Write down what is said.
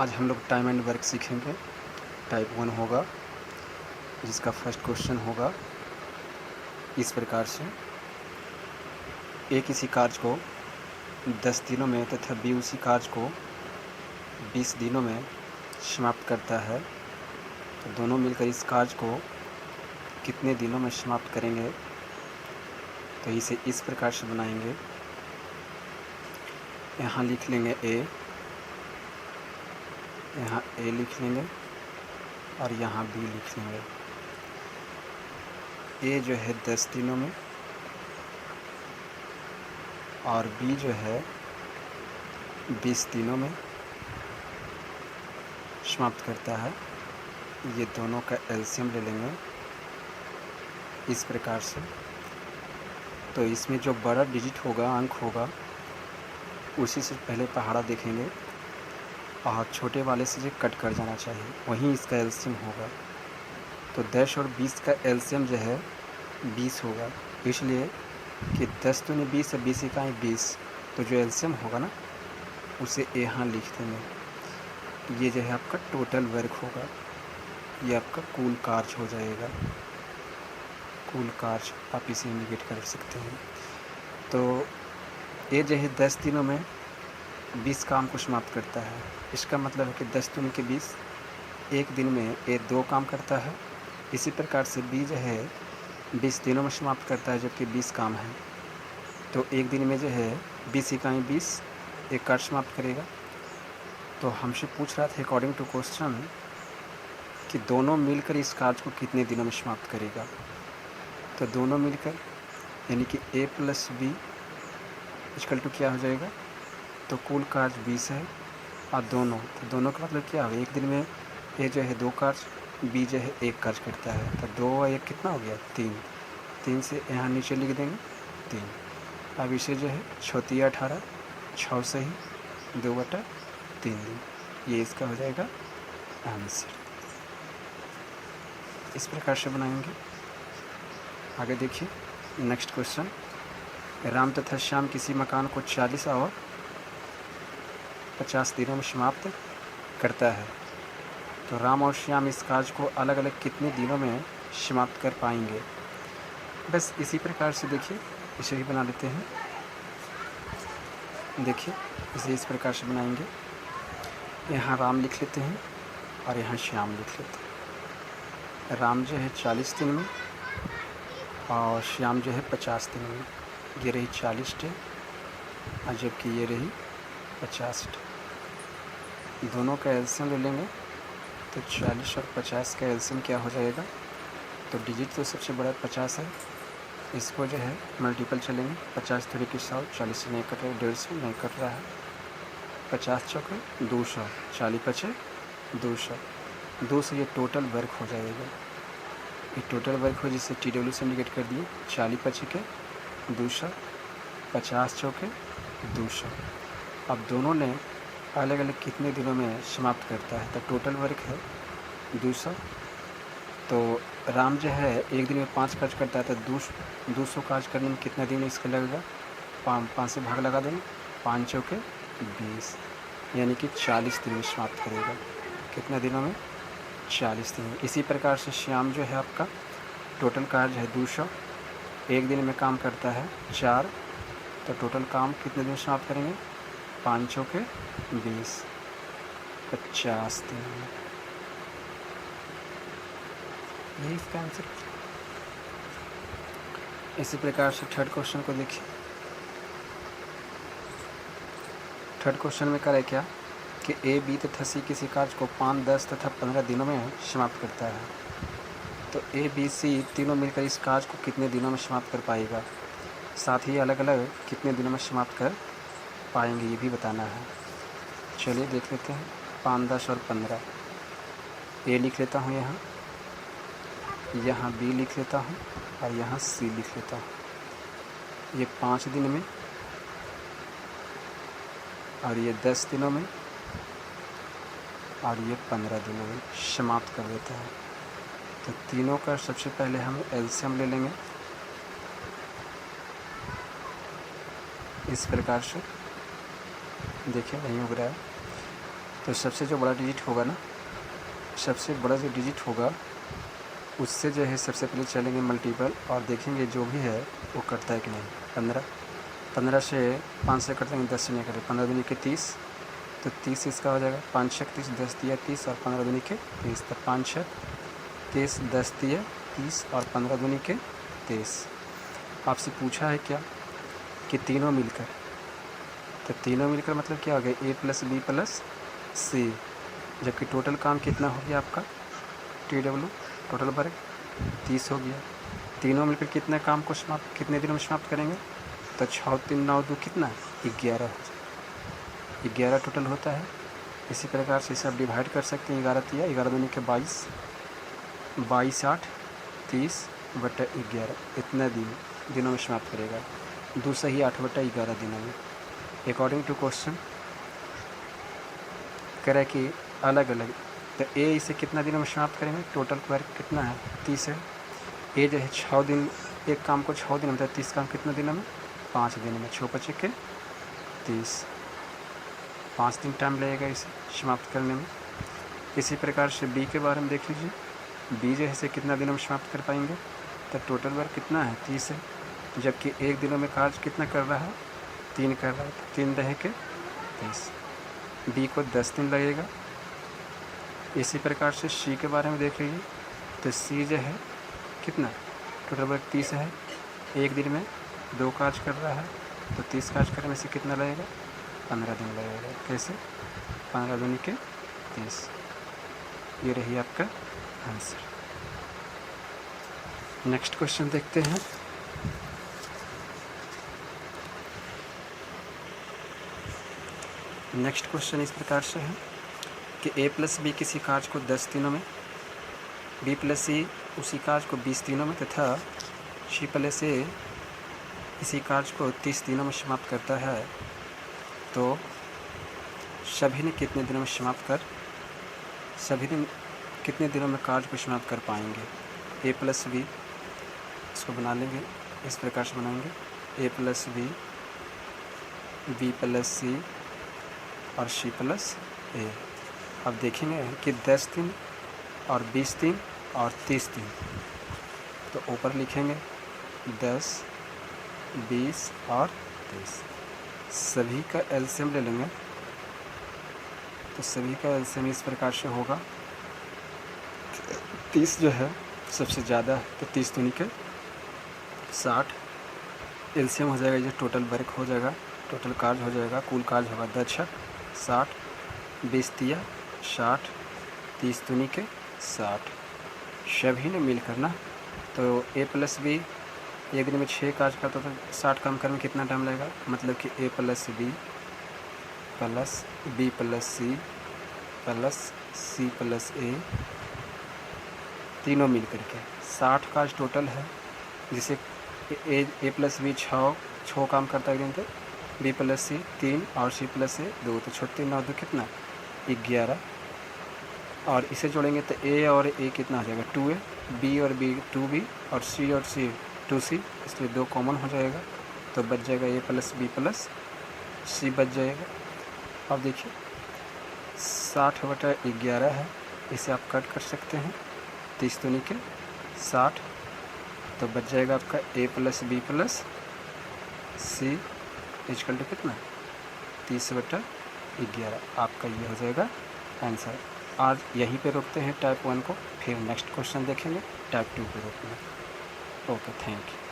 आज हम लोग टाइम एंड वर्क सीखेंगे। टाइप 1 होगा, जिसका फर्स्ट क्वेश्चन होगा इस प्रकार से। ए किसी कार्य को 10 दिनों में तथा बी उसी कार्य को 20 दिनों में समाप्त करता है, तो दोनों मिलकर इस कार्य को कितने दिनों में समाप्त करेंगे। तो इसे इस प्रकार से बनाएंगे। यहाँ लिख लेंगे ए, यहाँ ए लिख लेंगे और यहाँ बी लिख लेंगे। ए जो है 10 दिनों में और बी जो है 20 दिनों में समाप्त करता है। ये दोनों का एलसीएम ले लेंगे इस प्रकार से। तो इसमें जो बड़ा डिजिट होगा, अंक होगा, उसी से पहले पहाड़ा देखेंगे और छोटे वाले से जो कट कर जाना चाहिए, वहीं इसका एलसीएम होगा। तो 10 और 20 का एलसीएम जो है 20 होगा, इसलिए कि 10 दूनी 20 और 20 इकाई 20, तो जो एलसीएम होगा ना उसे यहाँ लिख देंगे। ये जो है आपका टोटल वर्क होगा, ये आपका कुल कार्य हो जाएगा। कुल कार्य आप इसे इंडिकेट कर सकते हैं। तो ये जो है 10 दिनों में 20 काम को समाप्त करता है। इसका मतलब है कि 10 दूनी के 20, एक दिन में ये 2 काम करता है। इसी प्रकार से बी जो है 20 दिनों में समाप्त करता है, जबकि 20 काम है। तो एक दिन में जो है 20 इकाई 20 एक कार्य समाप्त करेगा। तो हमसे पूछ रहा था अकॉर्डिंग टू क्वेश्चन कि दोनों मिलकर इस कार्य को कितने दिनों में समाप्त करेगा। तो दोनों मिलकर यानी कि A plus B equal to क्या हो जाएगा। तो कुल कार्य 20 है और तो दोनों का मतलब क्या होगा, एक दिन में ए जो है 2 कार्य, बी जो है 1 कार्य करता है। तो 2 और 1 कितना हो गया, 3। 3 से यहाँ नीचे लिख देंगे 3। अब इसे जो है 6 18, 6 से ही 2/3 दिन, ये इसका हो जाएगा आंसर। इस प्रकार से बनाएंगे। आगे देखिए नेक्स्ट क्वेश्चन। राम तथा श्याम किसी मकान को 40 और 50 दिनों में समाप्त करता है, तो राम और श्याम इस कार्य को अलग अलग कितने दिनों में समाप्त कर पाएंगे। बस इसी प्रकार से देखिए, इसे ही बना लेते हैं। देखिए इसे इस प्रकार से बनाएंगे। यहाँ राम लिख लेते हैं और यहाँ श्याम लिख लेते हैं। राम जो है 40 दिन में और श्याम जो है 50 दिन में। ये रही 40 डे और जबकि ये रही 50 डे। दोनों का एलसीएम ले लेंगे तो 40 और 50 का एलसीएम क्या हो जाएगा। तो डिजिट तो सबसे बड़ा 50 है, इसको जो है मल्टीपल चलेंगे। 50 3 की 100, 40 से नहीं कट रहा है, 150 नहीं कट रहा है, 50 चौके 200, 40 पचे 200, 200 ये टोटल वर्क हो जाएगा। ये टोटल वर्क हो जिसे TW से इंडिकेट कर दिए। 40 पचे के 200, 50 चौके 200। अब दोनों ने अलग अलग कितने दिनों में समाप्त करता है। तो टोटल वर्क है 200। तो राम जो है एक दिन में 5 कार्य करता है, तो 200 कार्य करने में कितना दिन इसका लगेगा। 5 से भाग लगा देंगे, 5 चौके 20, यानी कि 40 दिन में समाप्त करेगा। कितने दिनों में, 40 दिन में। इसी प्रकार से श्याम जो है आपका टोटल कार्य है 200, एक दिन में काम करता है 4, तो टोटल काम कितने दिन में समाप्त करेंगे। 5 चौके 20, 50 दिन में। यही इसका आंसर। इसी प्रकार से थर्ड क्वेश्चन को देखिए। थर्ड क्वेश्चन में करे क्या कि ए बी तथा सी किसी कार्य को 5, 10 तथा 15 दिनों में समाप्त करता है, तो ए बी सी तीनों मिलकर इस कार्य को कितने दिनों में समाप्त कर पाएगा, साथ ही अलग अलग कितने दिनों में समाप्त कर पाएंगे ये भी बताना है। चलिए देख लेते हैं। 5, 10 और 15। ए लिख लेता हूँ यहाँ, यहाँ बी लिख लेता हूँ और यहाँ सी लिख लेता हूँ। ये 5 दिन में और ये 10 दिनों में और ये 15 दिनों में समाप्त कर देता है। तो तीनों का सबसे पहले हम एलसीएम ले लेंगे इस प्रकार से। देखिए वहीं उग रहा है। तो सबसे जो बड़ा डिजिट होगा ना, सबसे बड़ा जो डिजिट होगा उससे जो है सबसे पहले चलेंगे मल्टीपल और देखेंगे जो भी है वो करता है कि नहीं। 15 से 5 से करते हैं, 10 से नहीं करें। 15 दूनी के 30, तो 30 इसका हो जाएगा। 5 छक 30, 10 दिया 30 और 15 दूनी के 30, तो 5 छक 30, 10 दिया 30 और 15 दूनी के 30। आपसे पूछा है क्या कि तीनों मिलकर, तो तीनों मिलकर मतलब क्या हो गया, ए प्लस बी प्लस सी, जबकि टोटल काम कितना हो गया आपका TW टोटल वर्क 30 हो गया। तीनों मिलकर कितने काम को समाप्त, कितने दिनों में समाप्त करेंगे, तो 6 3 9 2 कितना 11 हो जाए, 11 टोटल होता है। इसी प्रकार से इसे आप डिवाइड कर सकते हैं। 11 दिया 11 दूनी के 22, 22 8 30/11 इतना दिनों में समाप्त करेगा। 2 सही 8/11 दिनों में। अकॉर्डिंग टू क्वेश्चन कह रहा है कि अलग अलग, तो ए इसे कितना दिनों में समाप्त करेंगे, टोटल वर्क कितना है 30 है। ए जो है 6 दिन, एक काम को 6 दिन में, 30 काम कितना दिनों में 5 दिन में, 6 5 के 30, 5 दिन टाइम लगेगा इसे समाप्त करने में। इसी प्रकार से बी के बारे में देख लीजिए। बी जो है इसे कितना दिनों में समाप्त कर पाएंगे, तो टोटल वर्क कितना है 30 है, जबकि एक दिनों में कार्य कितना कर रहा है 3 कर रहा है, तो 3 रहे के 30। बी को 10 दिन लगेगा। इसी प्रकार से सी के बारे में देख लीजिए। तो सी जो है कितना टोटल वर्क 30 है, एक दिन में 2 काज कर रहा है, तो 30 काज करने में से कितना लगेगा 15 दिन लगेगा। कैसे 15 दूनी के 30, ये रही आपका आंसर। नेक्स्ट क्वेश्चन देखते हैं। नेक्स्ट क्वेश्चन इस प्रकार से है कि ए प्लस बी किसी कार्य को 10 दिनों में, बी प्लस सी उसी कार्य को 20 दिनों में तथा सी प्लस ए इसी कार्य को 30 दिनों में समाप्त करता है, तो सभी ने कितने दिनों में कितने दिनों में कार्य को समाप्त कर पाएंगे। ए प्लस बी, इसको बना लेंगे, इस प्रकार से बनाएंगे ए प्लस बी, बी प्लस सी और सी प्लस ए। अब देखेंगे कि 10 दिन और 20 दिन और 30 दिन, तो ऊपर लिखेंगे 10 20 और 30, सभी का एलसीएम ले लेंगे। तो सभी का एलसीएम इस प्रकार से होगा, 30 जो है सबसे ज़्यादा है, तो 30 दूनी के 60 एलसीएम हो जाएगा, ये टोटल वर्क हो जाएगा, टोटल कार्य हो जाएगा, कुल कार्य होगा 10 60, 20 दिया 60, 30 दूनी के 60, सभी ने मिलकर ना। तो ए प्लस बी एक दिन में 6 काज करता था, 60 काम करने में कितना टाइम लगेगा, मतलब कि A plus B plus B plus C plus A तीनों मिल करके 60 काज टोटल है, जिसे ए प्लस बी 6 काम करता है एक दिन, तो बी प्लस सी 3 और सी प्लस ए 2, तो 6 9 2 कितना 11, और इसे जोड़ेंगे तो ए और ए कितना हो जाएगा 2a, बी और बी 2b और सी और सी 2c, इसलिए 2 कॉमन हो जाएगा, तो बच जाएगा ए प्लस बी प्लस सी बच जाएगा। अब देखिए 60/11 है, इसे आप कट कर सकते हैं, 30 दूनी के 60, तो बच जाएगा आपका A plus B plus C equal to कितना 30/11। आपका ये हो जाएगा आंसर। आज यहीं पे रोकते हैं टाइप 1 को, फिर नेक्स्ट क्वेश्चन देखेंगे टाइप 2 पे रोकना। Okay, thank you.